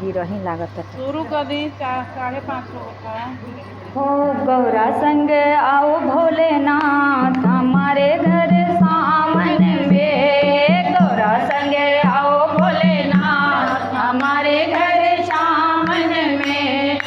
गिरही लागत है। शुरू कर दी 5:30 होता है। हो गौरा संग आओ भोलेनाथ हमारे घर सावन में, गौरा संग आओ भोलेनाथ हमारे घर सावन में,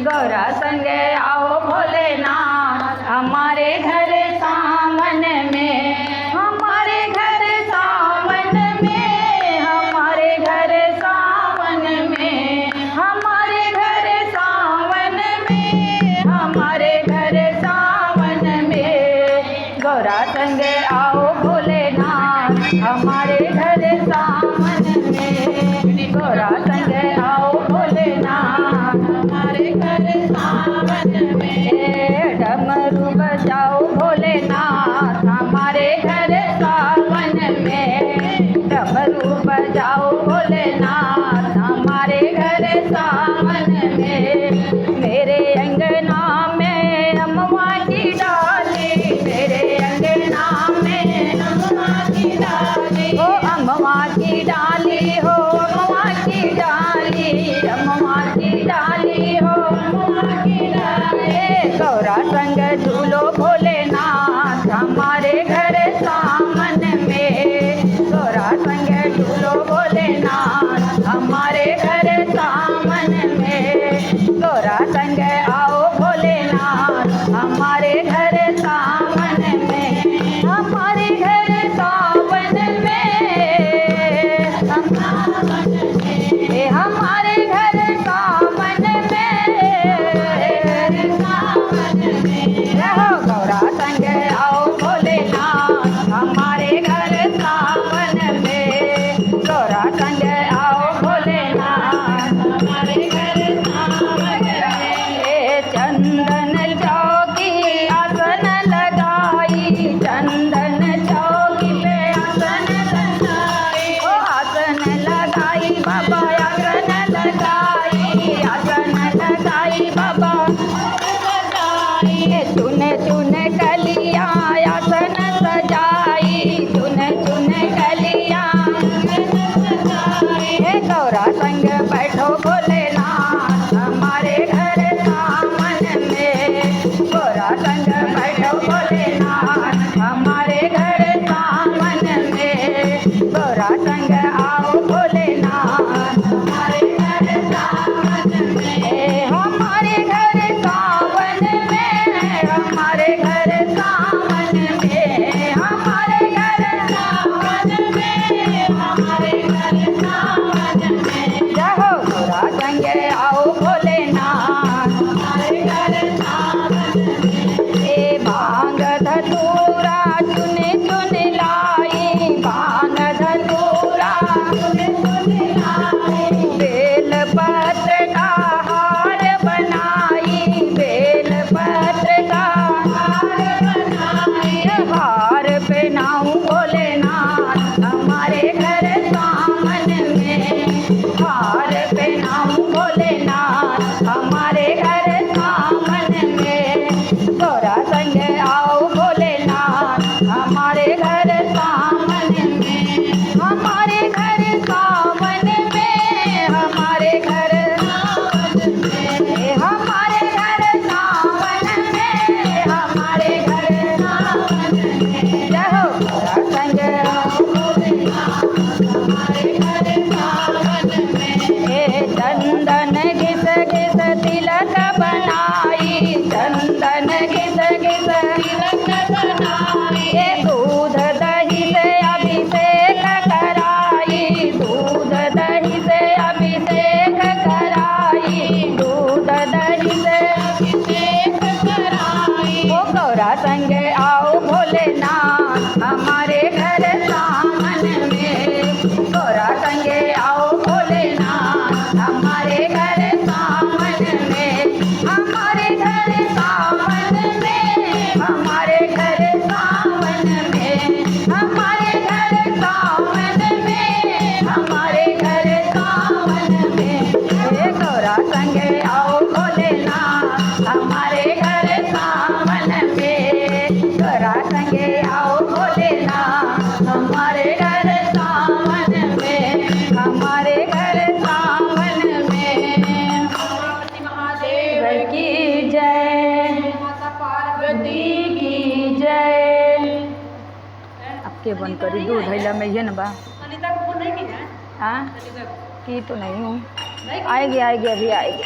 गौरा संग आओ भोलेनाथ हमारे घर सावन में, हमारे घर सावन में, हमारे घर सावन में, हमारे घर सावन में, हमारे घर सावन में, गौरा संग आओ भोलेनाथ हमारे घर सावन में, गौरा संग आओ भोलेनाथ हमारे घर सावन में, डमरू बजाओ भोलेनाथ हमारे घर सावन में, डमरू बजाओ भोलेनाथ हमारे घर सावन में, मेरे अंगना में अम्मा की डाली, मेरे अंगना में अम्मा की डाली, हो अम्मा की डाली, हो अम्मा की डाली, अम्मा की डाली, हो अम्मा की डाली, गौरा संग झूलो भोलेनाथ हमारे घर सावन में, गौरा संग झूलो भोलेनाथ हमारे घर सावन में, गौरा संग आओ भोलेनाथ हमारे घर सावन में, हमारे घर सावन में, हमारे घर सावन में, रहो गौरा संग आओ भोलेनाथ हमारे घर सावन में, गौरा संग आओ भोलेनाथ हमारे घर सावन में, चंदन चौकी आसन लगाई, चंदन चौकी पे आसन लगाई, ओ आसन लगाई बाबा, आसन लगाई, आसन लगाई बाबा, चुन चुन कलिया आसन सजाई, चुन चुन कलिया हे गौरा संग बैठो भोलेनाथ हमारे घर सावन में, गौरा संग बैठो भोलेनाथ हमारे घर सावन में, गौरा संग आओ भोलेनाथ हमारे घर सावन में, हमारे घर सावन में, हमारे घर सावन में, हमारे घर सावन में, हमारे घर सावन में, रहो गौरा संग आओ भोलेनाथ हमारे घर सावन में, भांग धतूरा चुन चुन लाई, भांग धतूरा चुन चुन लाई, बेल पत्र का हार बनाई, बेल पत्र का हार बनाई, हार पहनाऊं भोलेनाथ हमारे घर सावन में, हार पहनाऊं भोलेनाथ हमारे घर सावन में, गौरा संग आओ भोलेनाथ हमारे घर सावन में, हमारे घर सावन में, हमारे घर सावन में, हमारे घर सावन में, हमारे घर सावन में, रहो गौरा संग आओ भोलेनाथ हमारे घर सावन में। के बंद करी दूध धैला में ये न बा। अनीता को फोन नहीं किया है? हाँ अनीता को की तो नहीं हूँ, नहीं आएगी आएगी अभी आएगी।